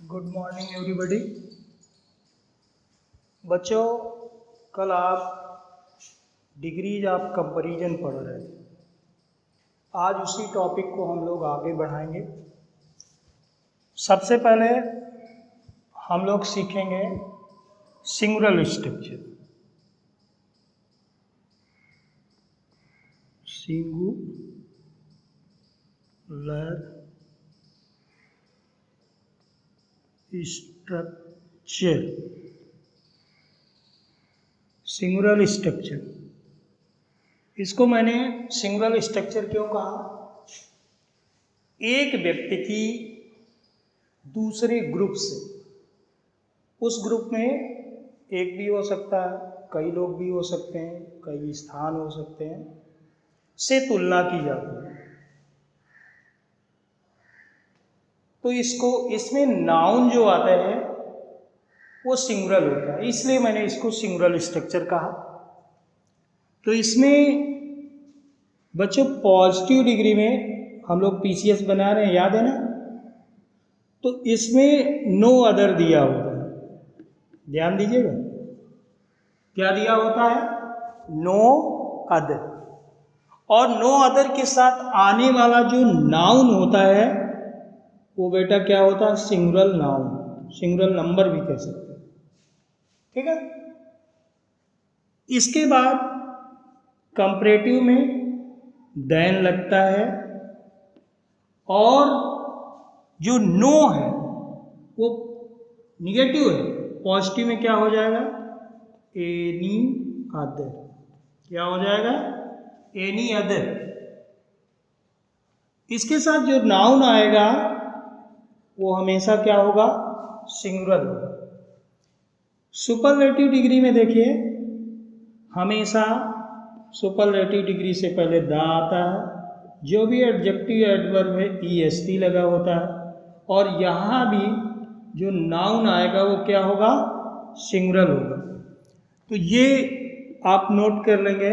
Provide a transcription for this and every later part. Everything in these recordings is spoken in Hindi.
Good morning everybody. बच्चों, कल आप डिग्रीज ऑफ कंपैरिजन पढ़ रहे थे। आज उसी टॉपिक को हम लोग आगे बढ़ाएंगे। सबसे पहले हम लोग सीखेंगे सिंगुलर स्ट्रक्चर। सिंगुलर स्ट्रक्चर, इसको मैंने सिंगुलर स्ट्रक्चर क्यों कहा? एक व्यक्ति की दूसरे ग्रुप से, उस ग्रुप में एक भी हो सकता है, कई लोग भी हो सकते हैं, कई स्थान हो सकते हैं, से तुलना की जाती है। तो इसमें नाउन जो आता है वो सिंगुलर होता है, इसलिए मैंने इसको सिंगुलर स्ट्रक्चर कहा। तो इसमें बच्चों पॉजिटिव डिग्री में हम लोग पीसीएस बना रहे हैं, याद है ना? तो इसमें नो अदर दिया होता है, ध्यान दीजिएगा। क्या दिया होता है? No other. और नो अदर के साथ आने वाला जो नाउन होता है वो बेटा क्या होता है? सिंगुलर नाउन, सिंगुलर नंबर भी कह सकते हैं। ठीक है। इसके बाद कंपैरेटिव में देन लगता है, और जो नो है वो निगेटिव है। पॉजिटिव में क्या हो जाएगा? Any other. क्या हो जाएगा? Any other. इसके साथ जो नाउन आएगा वो हमेशा क्या होगा? सिंगुलर होगा। सुपरलेटिव डिग्री में देखिए, हमेशा सुपरलेटिव डिग्री से पहले द आता है। जो भी एडजेक्टिव एडवर्ब है EST लगा होता है, और यहाँ भी जो नाउन आएगा वो क्या होगा? सिंगुलर होगा। तो ये आप नोट कर लेंगे।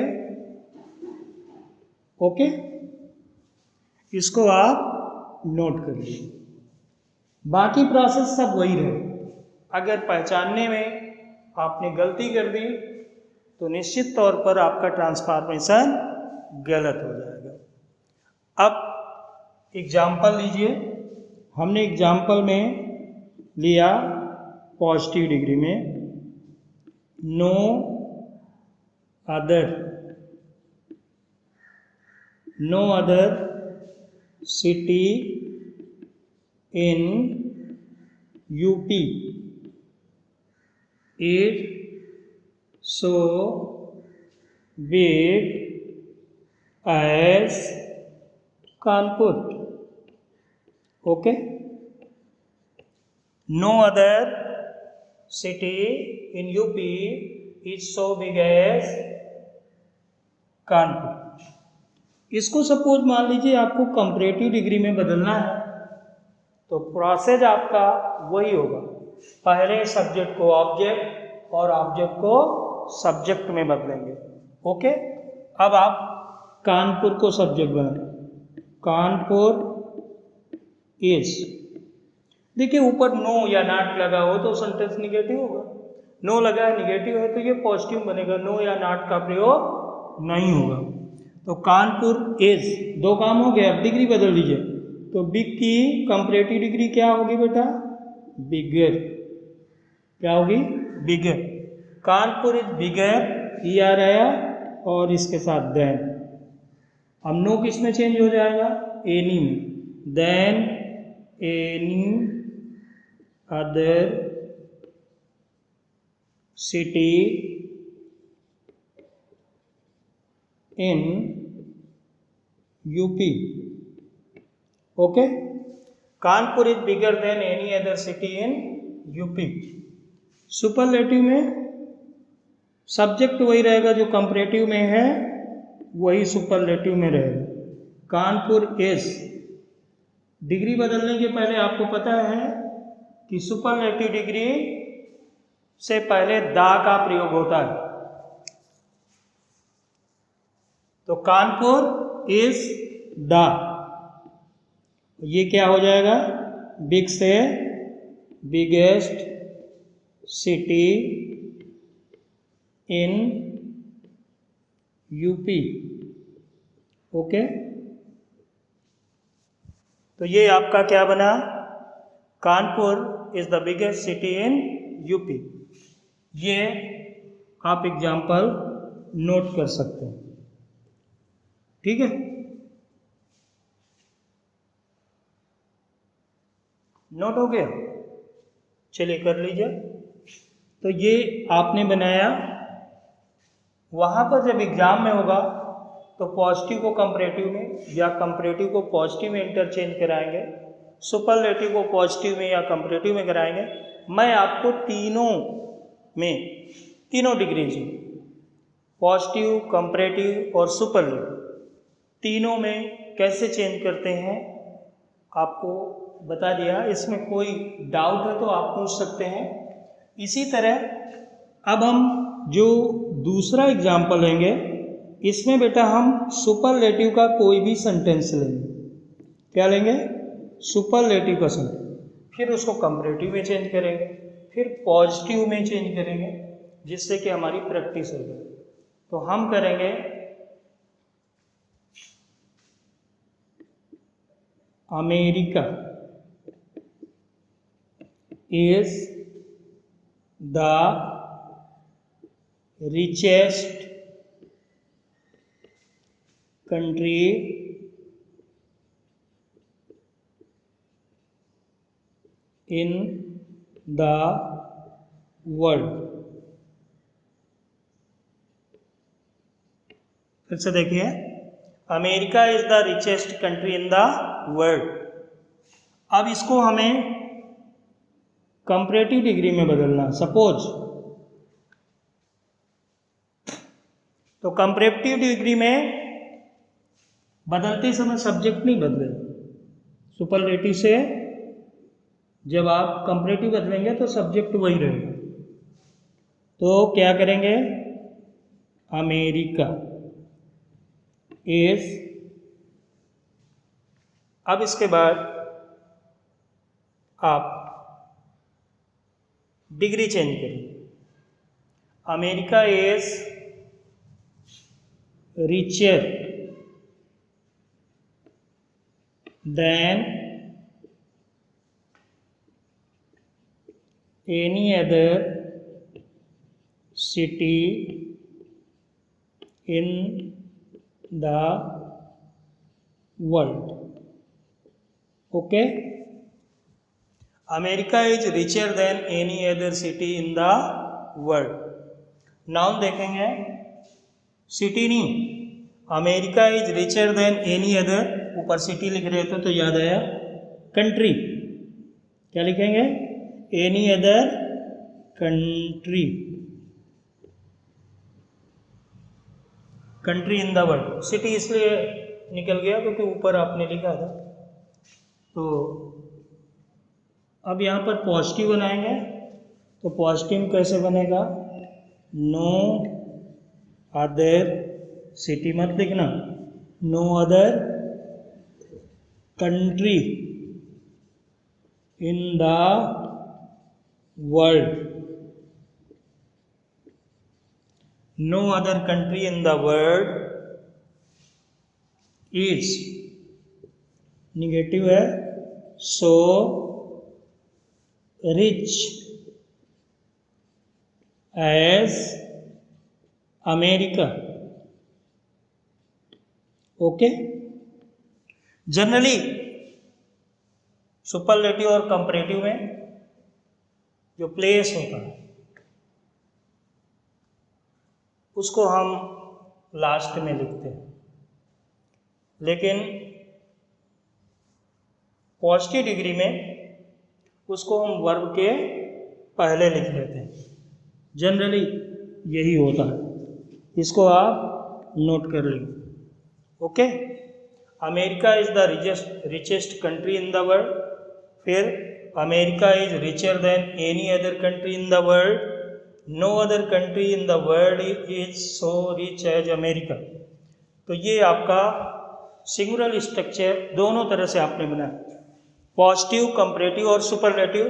ओके, इसको आप नोट कर लीजिए। बाकी प्रोसेस सब वही रहे। अगर पहचानने में आपने गलती कर दी तो निश्चित तौर पर आपका ट्रांसफॉर्मेशन गलत हो जाएगा। अब एग्जाम्पल लीजिए। हमने एग्जाम्पल में लिया पॉजिटिव डिग्री में, no other city in UP is so big as Kanpur. Okay, no other city in UP is so big as Kanpur. इसको सपोज मान लीजिए आपको कंपैरेटिव डिग्री में बदलना है, तो प्रोसेस आपका वही होगा। पहले सब्जेक्ट को ऑब्जेक्ट और ऑब्जेक्ट को सब्जेक्ट में बदलेंगे। ओके, अब आप कानपुर को सब्जेक्ट बनाएं। कानपुर इज, देखिए ऊपर नो या नॉट लगा हो तो सेंटेंस निगेटिव होगा। नो लगा है, निगेटिव है, तो ये पॉजिटिव बनेगा। नो या नॉट का प्रयोग नहीं होगा। तो कानपुर इज, दो काम हो गए। अब डिग्री बदल दीजिए। तो बिग की कंपैरेटिव डिग्री क्या होगी बेटा? बिगर। क्या होगी? बिगर। कानपुर इज बिगर, ER आया और इसके साथ देन। अब नो किस में चेंज हो जाएगा? एनी में। Than any other city in UP. Okay, Kanpur is bigger than any other city in UP. Superlative में सब्जेक्ट वही रहेगा, जो कंपैरेटिव में है वही सुपरलेटिव में रहेगा। कानपुर इज, डिग्री बदलने के पहले आपको पता है कि सुपरलेटिव डिग्री से पहले दा का प्रयोग होता है। तो कानपुर इज द, ये क्या हो जाएगा? बिग से biggest city in UP. Okay, तो ये आपका क्या बना, Kanpur is the biggest city in UP. ये आप एग्जाम्पल नोट कर सकते हैं, ठीक है। नोट हो गया, चलिए कर लीजिए। तो ये आपने बनाया, वहाँ पर जब एग्ज़ाम में होगा तो पॉजिटिव को कंपैरेटिव में या कंपैरेटिव को पॉजिटिव में इंटरचेंज कराएंगे, सुपरलेटिव को पॉजिटिव में या कंपैरेटिव में कराएंगे। मैं आपको तीनों डिग्रीज में, पॉजिटिव, कंपैरेटिव और सुपरलेटिव, तीनों में कैसे चेंज करते हैं आपको बता दिया। इसमें कोई डाउट है तो आप पूछ सकते हैं। इसी तरह अब हम जो दूसरा एग्जाम्पल लेंगे, इसमें बेटा हम सुपरलेटिव का कोई भी सेंटेंस लेंगे। क्या लेंगे? सुपरलेटिव का सेंटेंस। फिर उसको कंपैरेटिव में चेंज करेंगे, फिर पॉजिटिव में चेंज करेंगे, जिससे कि हमारी प्रैक्टिस हो जाए। तो हम करेंगे America is the richest country in the world। फिर से देखिए, America is the richest country in the world. अब इसको हमें कंपैरेटिव डिग्री में बदलना। सपोज तो कंपैरेटिव डिग्री में बदलते समय सब्जेक्ट नहीं बदले। सुपरलेटिव से जब आप कंपैरेटिव बदलेंगे तो सब्जेक्ट वही रहेगा। तो क्या करेंगे? अमेरिका इज, अब इसके बाद आप डिग्री चेंज करिए। America is richer than any other city in the world. Okay, America is richer than any other city in the world. Noun देखेंगे, सिटी नहीं, America is richer than any other, ऊपर सिटी लिख रहे थे तो याद आया कंट्री। क्या लिखेंगे? Any other country, country in the world. City इसलिए निकल गया क्योंकि ऊपर आपने लिखा था। तो अब यहाँ पर पॉजिटिव बनाएंगे, तो पॉजिटिव कैसे बनेगा? नो अदर सिटी मत लिखना, no other country in the world, no other country in the world is, negative है, so rich as America. Okay, generally superlative और कंपैरेटिव में जो प्लेस होता है उसको हम लास्ट में लिखते हैं, लेकिन पॉजिटिव डिग्री में उसको हम वर्ब के पहले लिख लेते हैं। जनरली यही होता है, इसको आप नोट कर लेंगे। Okay, America is the richest country in the world, फिर America is richer than any other country in the world, no other country in the world is so rich as America. तो ये आपका सिंगुलर स्ट्रक्चर दोनों तरह से आपने बनाया, पॉजिटिव, कंपैरेटिव और सुपरलेटिव।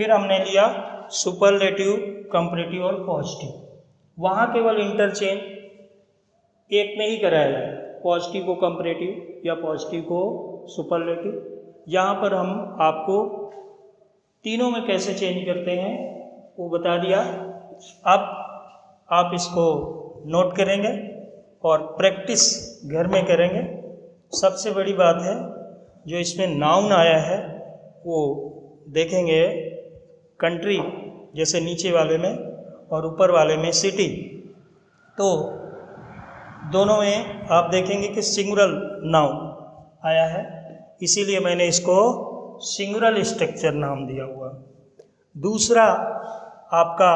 फिर हमने लिया सुपरलेटिव, कंपैरेटिव और पॉजिटिव। वहाँ केवल इंटरचेंज एक में ही कराया जाए, पॉजिटिव को कंपैरेटिव या पॉजिटिव को सुपरलेटिव। यहाँ पर हम आपको तीनों में कैसे चेंज करते हैं वो बता दिया। अब आप इसको नोट करेंगे और प्रैक्टिस घर में करेंगे। सबसे बड़ी बात है जो इसमें नाउन आया है वो देखेंगे, कंट्री जैसे नीचे वाले में और ऊपर वाले में सिटी, तो दोनों में आप देखेंगे कि सिंगुलर नाउन आया है, इसीलिए मैंने इसको सिंगुलर स्ट्रक्चर नाम दिया हुआ। दूसरा आपका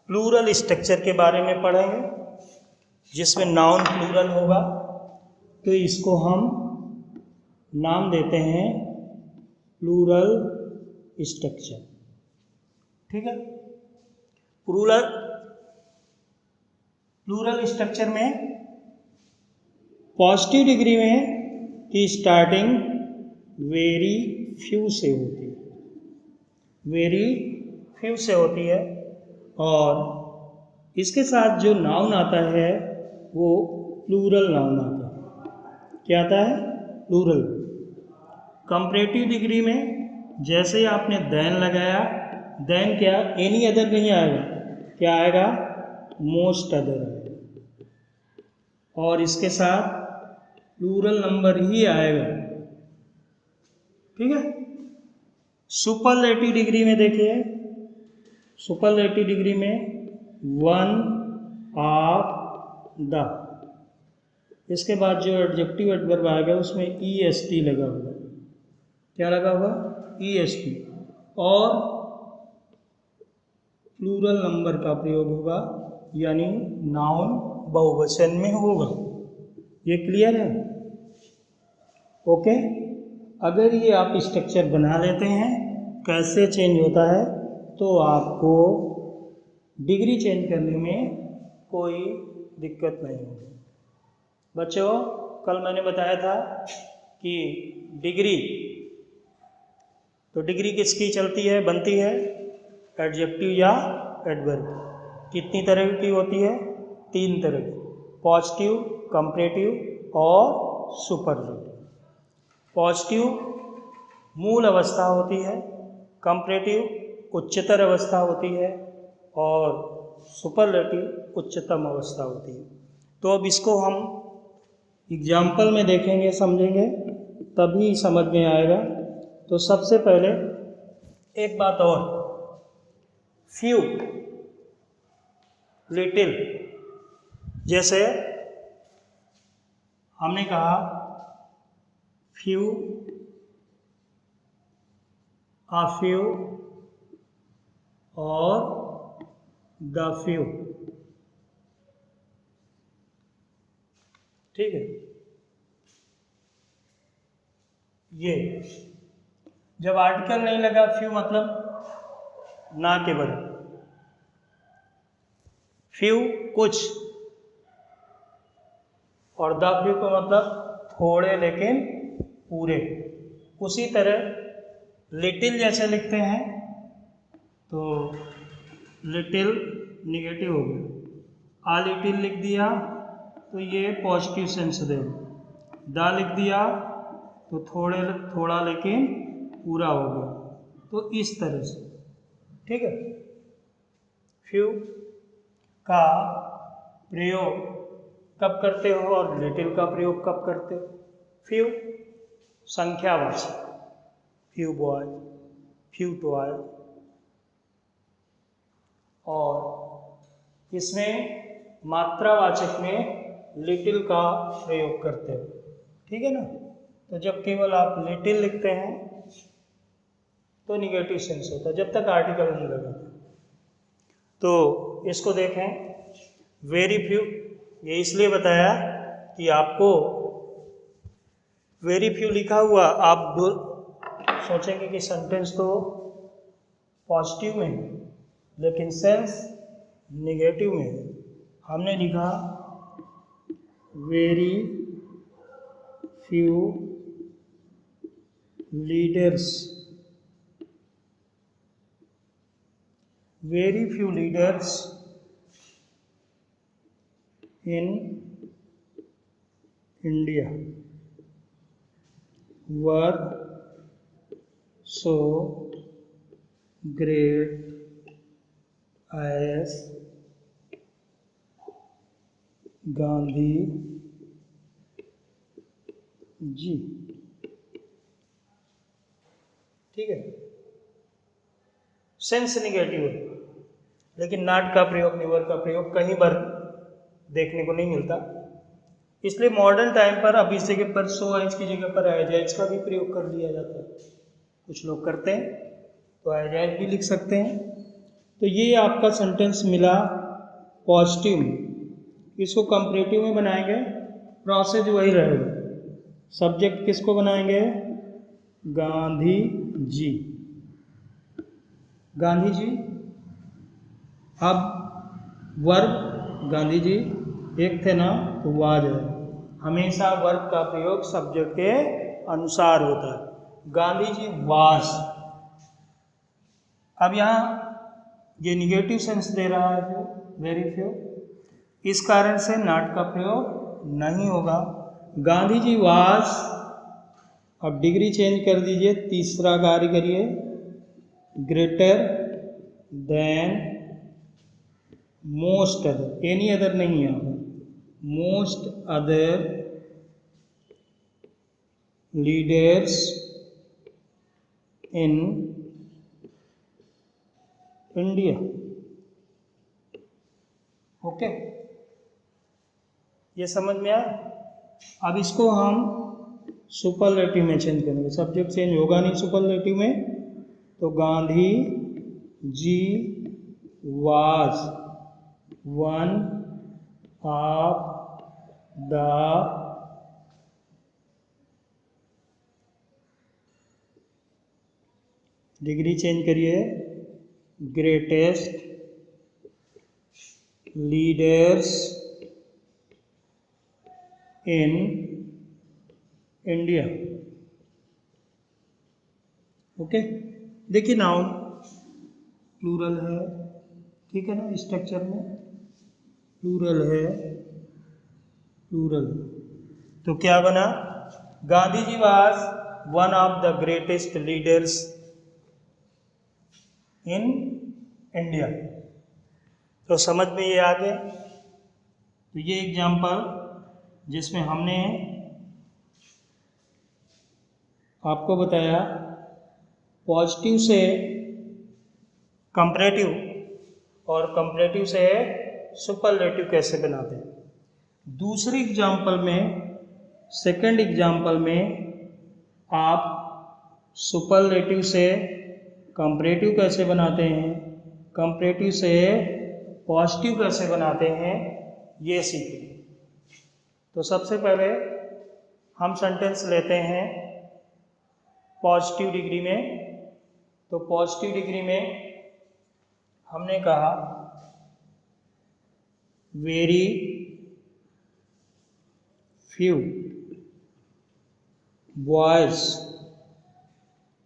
प्लूरल स्ट्रक्चर के बारे में पढ़ेंगे, जिसमें नाउन प्लूरल होगा, तो इसको हम नाम देते हैं प्लूरल स्ट्रक्चर। ठीक है। प्लूरल स्ट्रक्चर में पॉजिटिव डिग्री में की स्टार्टिंग वेरी फ्यू से होती है, वेरी फ्यू से होती है, और इसके साथ जो नाउन आता है वो प्लूरल नाउन आता है। क्या आता है? प्लूरल। कंपैरेटिव डिग्री में जैसे ही आपने देन लगाया, देन क्या, एनी अदर नहीं आएगा, क्या आएगा? मोस्ट अदर आएगा, और इसके साथ प्लूरल नंबर ही आएगा। ठीक है। सुपरलेटिव डिग्री में देखिए, सुपरलेटिव डिग्री में वन, ऑफ, द, इसके बाद जो एडजेक्टिव एडवर्ब आएगा उसमें EST लगा हुआ। क्या लगा हुआ? EST। और प्लूरल नंबर का प्रयोग होगा, यानी नाउन बहुवचन में होगा। ये क्लियर है? ओके। अगर ये आप स्ट्रक्चर बना लेते हैं कैसे चेंज होता है, तो आपको डिग्री चेंज करने में कोई दिक्कत नहीं होगी। बच्चों, कल मैंने बताया था कि डिग्री, तो डिग्री किसकी चलती है, बनती है? एडजेक्टिव या एडवर्ब। कितनी तरह की होती है? 3 तरह की, पॉजिटिव, कंपैरेटिव और सुपरलेटिव। पॉजिटिव मूल अवस्था होती है, कंपैरेटिव उच्चतर अवस्था होती है, और सुपरलेटिव उच्चतम अवस्था होती है। तो अब इसको हम एग्जाम्पल में देखेंगे, समझेंगे, तभी समझ में आएगा। तो सबसे पहले एक बात और, फ्यू, लिटिल, जैसे हमने कहा फ्यू, आ फ्यू और द फ्यू। ठीक है। ये जब आर्टिकल नहीं लगा, फ्यू मतलब ना के बराबर, फ्यू कुछ, और द फ्यू का मतलब थोड़े लेकिन पूरे। उसी तरह लिटिल जैसे लिखते हैं तो लिटिल निगेटिव हो गया, आ लिटिल लिख दिया तो ये पॉजिटिव सेंस देगा, द लिख दिया तो थोड़ा लेकिन पूरा हो गया। तो इस तरह से, ठीक है। फ्यू का प्रयोग कब करते हो और लिटिल का प्रयोग कब करते हो? फ्यू संख्यावाचक, फ्यू बॉय, फ्यू टॉय, और इसमें मात्रावाचक में लिटिल का प्रयोग करते हो। ठीक है ना। तो जब केवल आप लिटिल लिखते हैं तो निगेटिव सेंस होता है, जब तक आर्टिकल नहीं लगा। तो इसको देखें, वेरी फ्यू, ये इसलिए बताया कि आपको वेरी फ्यू लिखा हुआ आप सोचेंगे कि सेंटेंस तो पॉजिटिव में है लेकिन सेंस निगेटिव में है। हमने लिखा very few leaders very few leaders in India were so great as Gandhi ji. ठीक है, सेंस नेगेटिव है, लेकिन नॉट का प्रयोग, नेवर का प्रयोग कहीं पर देखने को नहीं मिलता। इसलिए मॉडर्न टाइम पर अब इस जगह पर सो एज की जगह पर एज एज का भी प्रयोग कर लिया जाता है। कुछ लोग करते हैं तो एज एज भी लिख सकते हैं। तो ये आपका सेंटेंस मिला पॉजिटिव में। इसको कंपैरेटिव में बनाएंगे, प्रोसेस वही रहेगा। सब्जेक्ट किसको बनाएंगे? गांधी जी, गांधी जी। अब वर्ब गांधी जी एक थे ना, तो वाज है। हमेशा वर्ब का प्रयोग सब्जेक्ट के अनुसार होता है। गांधी जी वाज। अब यहाँ ये निगेटिव सेंस दे रहा है, वेरी फ्यू, इस कारण से नॉट का प्रयोग नहीं होगा। गांधी जी वाज। अब डिग्री चेंज कर दीजिए, तीसरा कार्य करिए, greater than most other, any other नहीं है, most other leaders in India. Okay, ये समझ में आया। अब इसको हम सुपरलेटिव में चेंज करेंगे। सब्जेक्ट चेंज होगा नहीं सुपरलेटिव में, तो Gandhi ji was one of the degree change करिए, greatest leaders in India. Okay, देखिए नाउन प्लूरल है, ठीक है ना, स्ट्रक्चर में प्लूरल है, प्लूरल। तो क्या बना? Gandhi ji was one of the greatest leaders in India. तो समझ में ये आ गया। तो ये एग्जाम्पल जिसमें हमने आपको बताया पॉजिटिव से कंपैरेटिव और कंपैरेटिव से सुपरलेटिव कैसे बनाते हैं। दूसरी एग्जाम्पल में, सेकंड एग्जाम्पल में आप सुपरलेटिव से कंपैरेटिव कैसे बनाते हैं, कंपैरेटिव से पॉजिटिव कैसे बनाते हैं, ये सीखें। तो सबसे पहले हम सेंटेंस लेते हैं पॉजिटिव डिग्री में। तो पॉजिटिव डिग्री में हमने कहा very few boys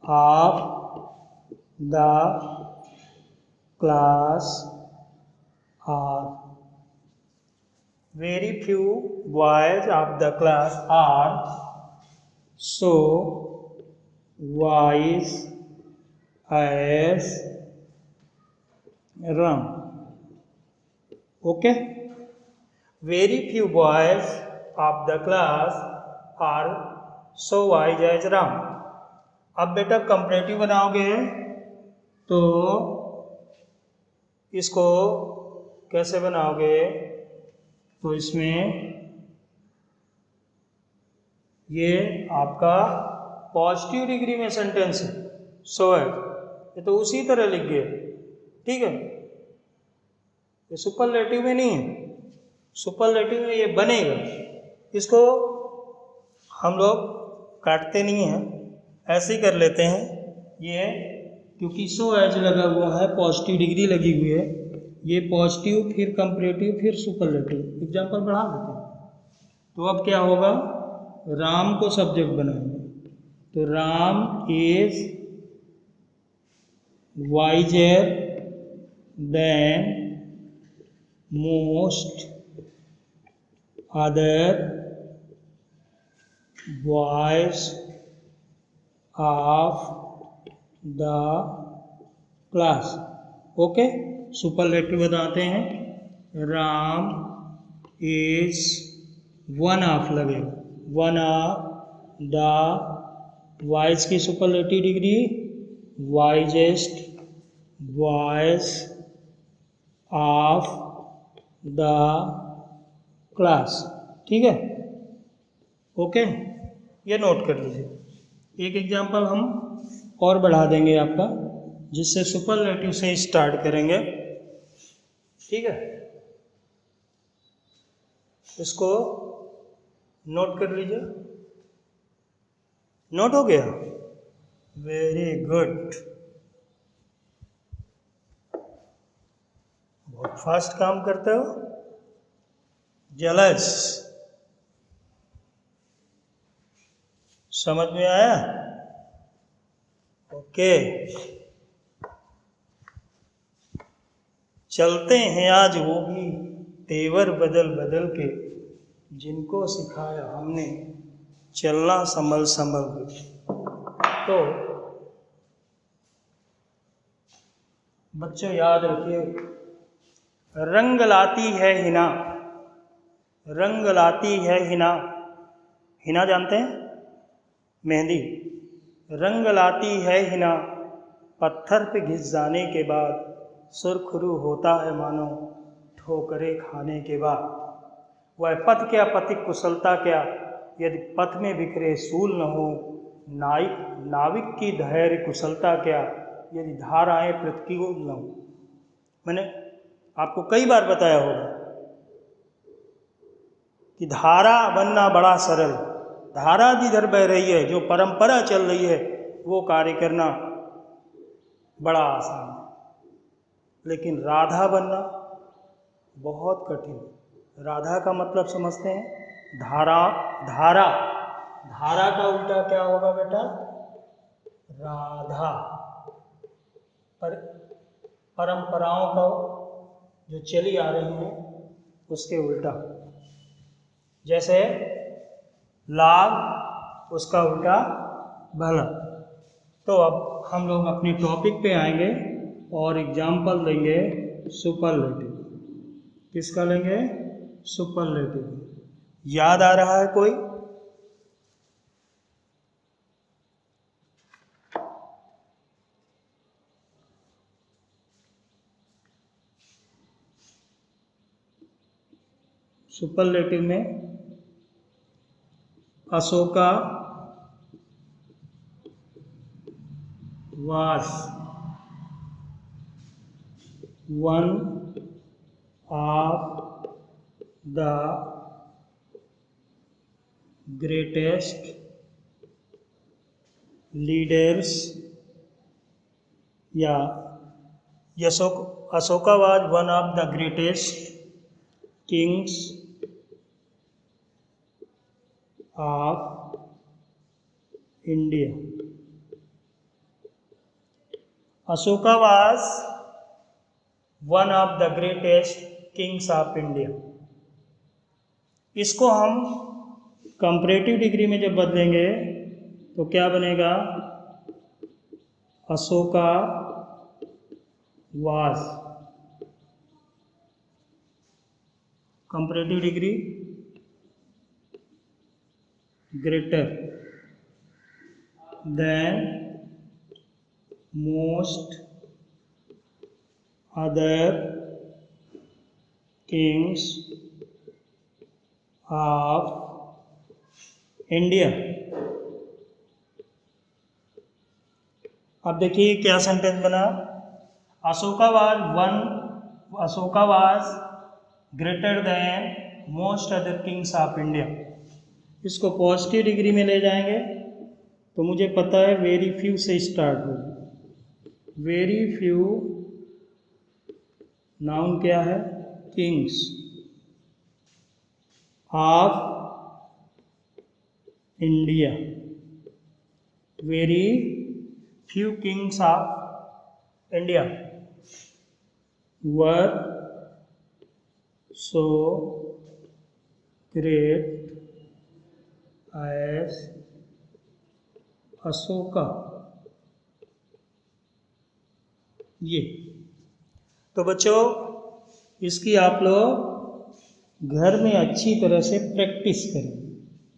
of the class are, very few boys of the class are so wise as Ram. Okay, very few boys of the class are so wise as Ram. अब बेटा कंपैरेटिव बनाओगे तो इसको कैसे बनाओगे? तो इसमें ये आपका पॉजिटिव डिग्री में सेंटेंस है, सो है, ये तो उसी तरह लिख गए, ठीक है। ये सुपरलेटिव में नहीं है, सुपरलेटिव में ये बनेगा। इसको हम लोग काटते नहीं हैं, ऐसे ही कर लेते हैं। ये क्योंकि सो एज लगा हुआ है, पॉजिटिव डिग्री लगी हुई है, ये पॉजिटिव फिर कंपैरेटिव फिर सुपरलेटिव, एग्जाम्पल बढ़ा देते हैं। तो अब क्या होगा? राम को सब्जेक्ट बनाएंगे, तो Ram is wiser than most other boys of the class. Okay, superlative बताते हैं। राम इज वन ऑफ लगेगा, वन ऑफ द वाइज की superlative degree wisest boys of the class. ठीक है, ओके, ये नोट कर लीजिए। एक एग्जांपल हम और बढ़ा देंगे आपका, जिससे सुपरलेटिव से स्टार्ट करेंगे। ठीक है, इसको नोट कर लीजिए। नोट हो गया? वेरी गुड, बहुत फास्ट काम करते हो। जेलस, समझ में आया? ओके, चलते हैं आज वो भी तेवर बदल बदल के, जिनको सिखाया हमने चलना संभल संभल के। तो बच्चों याद रखिए, रंग लाती है हिना, रंग लाती है हिना। हिना जानते हैं? मेहंदी। रंग लाती है हिना, पत्थर पे घिस जाने के बाद सुरखरू होता है मानो ठोकरे खाने के बाद। वह पथ क्या पथिक कुशलता क्या, यदि पथ में बिखरे सूल न हो। नाविक की धैर्य कुशलता क्या, यदि धाराएं प्रतिकूल न हो। मैंने आपको कई बार बताया होगा कि धारा बनना बड़ा सरल, धारा जिधर बह रही है, जो परंपरा चल रही है, वो कार्य करना बड़ा आसान है। लेकिन राधा बनना बहुत कठिन है। राधा का मतलब समझते हैं? धारा। धारा, धारा का उल्टा क्या होगा बेटा? राधा। पर परंपराओं का जो चली आ रही हैं उसके उल्टा। जैसे लाभ, उसका उल्टा भला। तो अब हम लोग अपने टॉपिक पे आएंगे और एग्जाम्पल देंगे सुपरलेटिव। किसका लेंगे? सुपरलेटिव। याद आ रहा है कोई? सुपरलेटिव में Ashoka was one of the greatest leaders, या Ashoka was one of the greatest kings of India. Ashoka was one of the greatest kings of India. इसको हम कंपैरेटिव डिग्री में जब बदलेंगे तो क्या बनेगा? Ashoka was, comparative degree greater than most other kings of India. अब देखिए क्या सेंटेंस बना। Ashoka was greater than most other kings of India. इसको पॉजिटिव डिग्री में ले जाएंगे तो मुझे पता है वेरी फ्यू से स्टार्ट होगी। वेरी फ्यू नाउन क्या है? Kings of India. Very few kings of India. Were so great as Ashoka. ये तो बच्चों इसकी आप लोग घर में अच्छी तरह से प्रैक्टिस करें,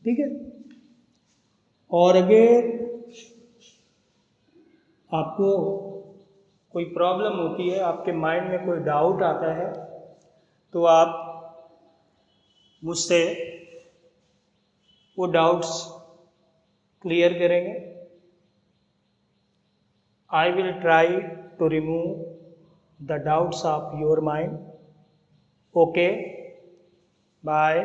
ठीक है। और अगर आपको कोई प्रॉब्लम होती है, आपके माइंड में कोई डाउट आता है, तो आप मुझसे वो डाउट्स क्लियर करेंगे। I will try to remove the doubts of your mind. Okay, bye.